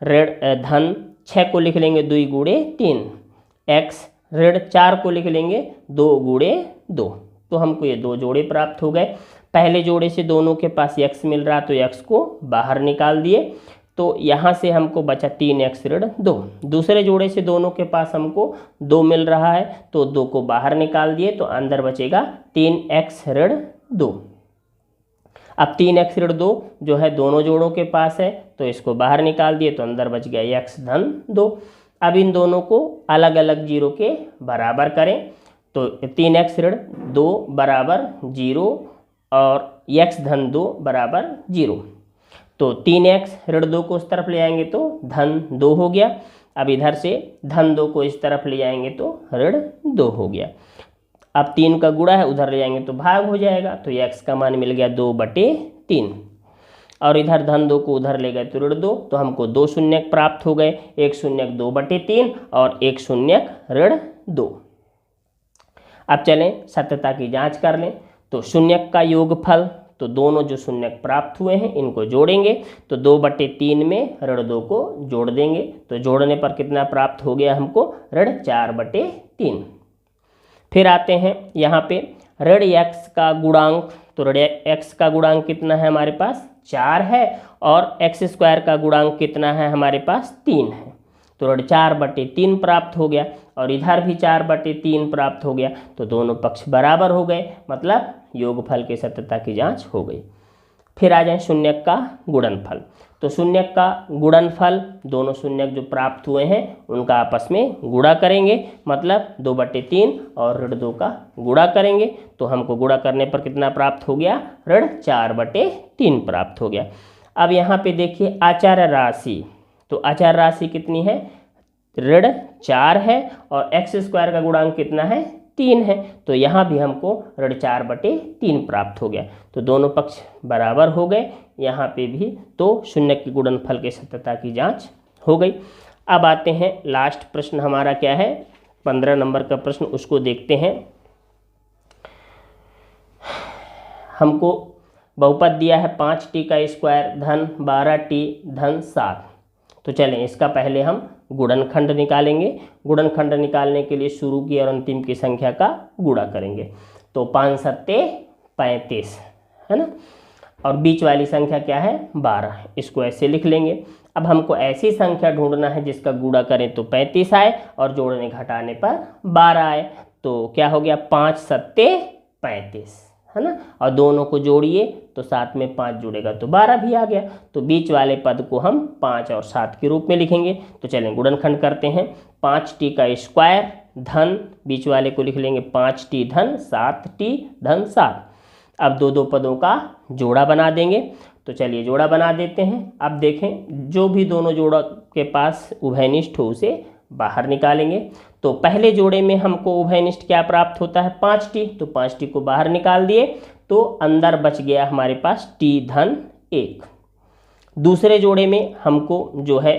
ऋण धन 6 को लिख लेंगे 2 गुणे 3, x ऋण 4 को लिख लेंगे 2 गुणे 2। तो हमको ये 2 जोड़े प्राप्त हो गए। पहले जोड़े से दोनों के पास x मिल रहा, तो x को बाहर निकाल दिए, तो यहाँ से हमको बचा 3x ऋण 2। दूसरे जोड़े से दोनों के पास हमको 2 मिल रहा है, तो 2 को बाहर निकाल दिए, तो अंदर बचेगा 3x ऋण 2। अब 3x ऋण 2 जो है दोनों जोड़ों के पास है, तो इसको बाहर निकाल दिए, तो अंदर बच गया x धन 2। अब इन दोनों को अलग अलग जीरो के बराबर करें, तो 3x ऋण 2 बराबर 0 और x धन 2 बराबर 0। तो 3x ऋण 2 को उस तरफ ले आएंगे तो धन 2 हो गया। अब इधर से धन 2 को इस तरफ ले आएंगे तो ऋण 2 हो गया। अब 3 का गुणा है, उधर ले जाएंगे तो भाग हो जाएगा, तो x का मान मिल गया 2/3। और इधर धन 2 को उधर ले गए तो ऋण 2, तो हमको 2 शून्यक प्राप्त हो गए, 1 शून्यक 2/3 और 1 शून्यक ऋण 2। अब चलें सत्यता की जांच कर लें। तो शून्यक का योगफल, तो दोनों जो शून्यक प्राप्त हुए हैं इनको जोड़ेंगे, तो 2/3 में ऋण 2 को जोड़ देंगे, तो जोड़ने पर कितना प्राप्त हो गया हमको ऋण 4/3। फिर आते हैं यहाँ पे ऋण x का गुणांक, तो ऋण x का गुणांक कितना है हमारे पास 4 है, और x² का गुणांक कितना है हमारे पास 3 है, तो ऋण 4/3 प्राप्त हो गया, और इधर भी 4/3 प्राप्त हो गया, तो दोनों पक्ष बराबर हो गए, मतलब योगफल की सत्यता की जांच हो गई। फिर आ जाए शून्यक का गुणनफल। तो शून्यक का गुणनफल, दोनों शून्यक जो प्राप्त हुए हैं उनका आपस में गुणा करेंगे, मतलब 2/3 और ऋण 2 का गुणा करेंगे, तो हमको गुणा करने पर कितना प्राप्त हो गया ऋण 4/3 प्राप्त हो गया। अब यहाँ पे देखिए आचार्य राशि, तो आचार्य राशि कितनी है ऋण 4 है, और x² का गुणांक कितना है 3 है, तो यहाँ भी हमको ऋण 4/3 प्राप्त हो गया, तो दोनों पक्ष बराबर हो गए यहाँ पे भी, तो शून्य के गुणनफल की सत्यता की जांच हो गई। अब आते हैं लास्ट प्रश्न हमारा क्या है 15 नंबर का प्रश्न, उसको देखते हैं। हमको बहुपद दिया है 5t का स्क्वायर धन 12t धन 7। तो चलें इसका पहले हम गुणनखंड निकालेंगे। गुणनखंड निकालने के लिए शुरू की और अंतिम की संख्या का गुणा करेंगे, तो 5 सत्ते 35 है ना, और बीच वाली संख्या क्या है 12, इसको ऐसे लिख लेंगे। अब हमको ऐसी संख्या ढूंढना है जिसका गुणा करें तो 35 आए और जोड़ने घटाने पर 12 आए, तो क्या हो गया 5 सत्ते 35 है ना, और दोनों को जोड़िए तो 7 में 5 जुड़ेगा तो 12 भी आ गया। तो बीच वाले पद को हम 5 और 7 के रूप में लिखेंगे। तो चलें गुणनखंड करते हैं। 5t का स्क्वायर धन, बीच वाले को लिख लेंगे 5t धन 7t धन 7। अब दो पदों का जोड़ा बना देंगे, तो चलिए जोड़ा बना देते हैं। अब देखें जो भी दोनों जोड़ा के पास उभयनिष्ठ हो उसे बाहर निकालेंगे। तो पहले जोड़े में हमको उभयनिष्ठ क्या प्राप्त होता है 5t, तो 5t को बाहर निकाल दिए, तो अंदर बच गया हमारे पास t धन 1। दूसरे जोड़े में हमको जो है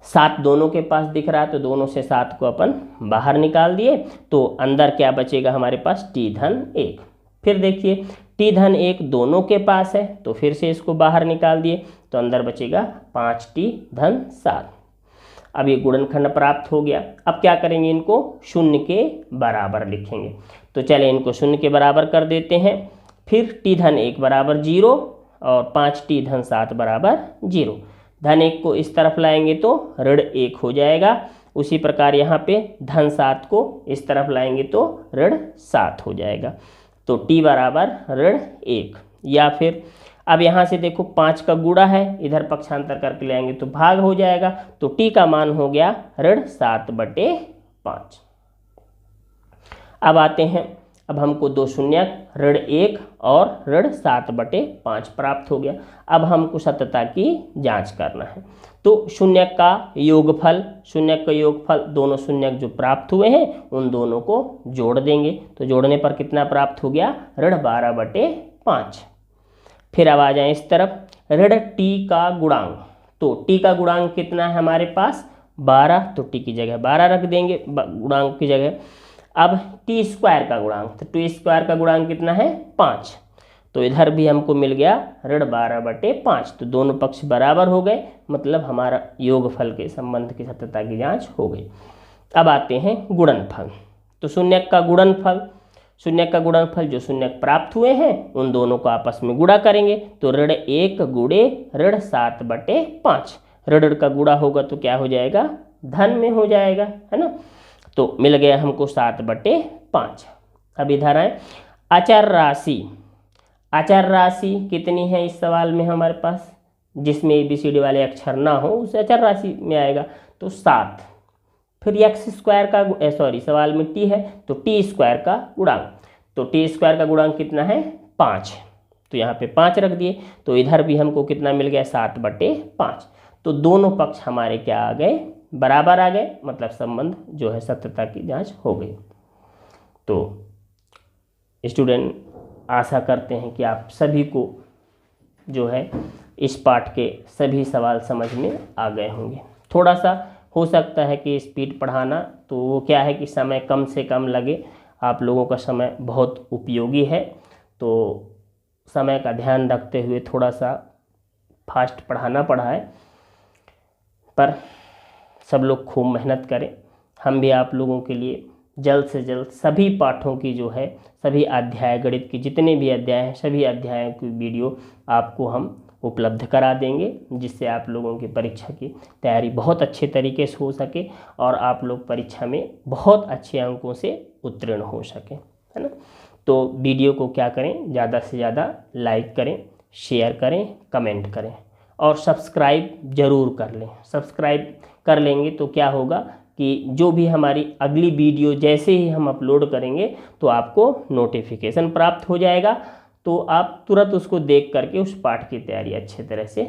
7 दोनों के पास दिख रहा है, तो दोनों से 7 को अपन बाहर निकाल दिए, तो अंदर क्या बचेगा हमारे पास t धन 1। फिर देखिए t धन 1 दोनों के पास है, तो फिर से इसको बाहर निकाल दिए, तो अंदर बचेगा 5t धन 7। अब ये गुणनखंड प्राप्त हो गया। अब क्या करेंगे, इनको शून्य के बराबर लिखेंगे। तो चले इनको शून्य के बराबर कर देते हैं। फिर t धन 1 बराबर 0 और 5t धन 7 बराबर 0। धन 1 को इस तरफ लाएंगे तो ऋण 1 हो जाएगा। उसी प्रकार यहाँ पे धन 7 को इस तरफ लाएंगे तो ऋण 7 हो जाएगा। तो t बराबर ऋण 1, या फिर अब यहाँ से देखो 5 का गुणा है, इधर पक्षांतर करके ले आएंगे तो भाग हो जाएगा, तो t का मान हो गया ऋण 7/5। अब आते हैं अब हमको 2 शून्यक ऋण 1 और ऋण 7/5 प्राप्त हो गया। अब हमको सत्यता की जांच करना है। तो शून्यक का योगफल दोनों शून्यक जो प्राप्त हुए हैं उन दोनों को जोड़ देंगे। तो जोड़ने पर कितना प्राप्त हो गया? ऋण 12/5। फिर अब आ जाए इस तरफ, ऋण t का गुणांक। तो t का गुणांक कितना है हमारे पास? 12। तो t की जगह 12 रख देंगे गुणांक की जगह। अब टी स्क्वायर का गुणांक, तो टी स्क्वायर का गुणांक कितना है? 5। तो इधर भी हमको मिल गया ऋण 12/5। तो दोनों पक्ष बराबर हो गए, मतलब हमारा योगफल के संबंध की सत्यता की जांच हो गई। अब आते हैं गुणनफल। तो शून्यक का गुणनफल जो शून्यक प्राप्त हुए हैं उन दोनों को आपस में गुणा करेंगे। तो ऋण 1 गुणे ऋण 7/5। ऋण का गुणा होगा तो क्या हो जाएगा? धन में हो जाएगा, है ना। तो मिल गया हमको 7/5। अब इधर आए, अचर राशि कितनी है इस सवाल में हमारे पास? जिसमें ABCD वाले अक्षर ना हो उस अचर राशि में आएगा। तो 7। फिर सवाल में t है तो टी स्क्वायर का गुणांक। तो टी स्क्वायर का गुणांक कितना है? 5। तो यहाँ पे 5 रख दिए। तो इधर भी हमको कितना मिल गया? 7/5। तो दोनों पक्ष हमारे क्या आ गए? बराबर आ गए, मतलब संबंध जो है सत्यता की जांच हो गई। तो स्टूडेंट, आशा करते हैं कि आप सभी को जो है इस पाठ के सभी सवाल समझ में आ गए होंगे। थोड़ा सा हो सकता है कि स्पीड पढ़ाना, तो वो क्या है कि समय कम से कम लगे। आप लोगों का समय बहुत उपयोगी है, तो समय का ध्यान रखते हुए थोड़ा सा फास्ट पढ़ाना पड़ा है। पर सब लोग खूब मेहनत करें। हम भी आप लोगों के लिए जल्द से जल्द सभी पाठों की जो है, सभी अध्याय, गणित के जितने भी अध्याय हैं सभी अध्यायों की वीडियो आपको हम उपलब्ध करा देंगे, जिससे आप लोगों की परीक्षा की तैयारी बहुत अच्छे तरीके से हो सके और आप लोग परीक्षा में बहुत अच्छे अंकों से उत्तीर्ण हो सकें, है ना। तो वीडियो को क्या करें, ज़्यादा से ज़्यादा लाइक करें, शेयर करें, कमेंट करें और सब्सक्राइब ज़रूर कर लें। सब्सक्राइब कर लेंगे तो क्या होगा कि जो भी हमारी अगली वीडियो जैसे ही हम अपलोड करेंगे तो आपको नोटिफिकेशन प्राप्त हो जाएगा। तो आप तुरंत उसको देख करके उस पाठ की तैयारी अच्छे तरह से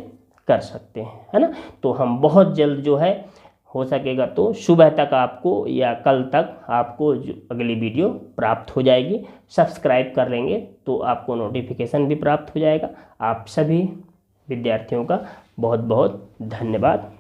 कर सकते हैं, है ना। तो हम बहुत जल्द जो है, हो सकेगा तो सुबह तक आपको या कल तक आपको जो अगली वीडियो प्राप्त हो जाएगी। सब्सक्राइब कर लेंगे तो आपको नोटिफिकेशन भी प्राप्त हो जाएगा। आप सभी विद्यार्थियों का बहुत बहुत धन्यवाद।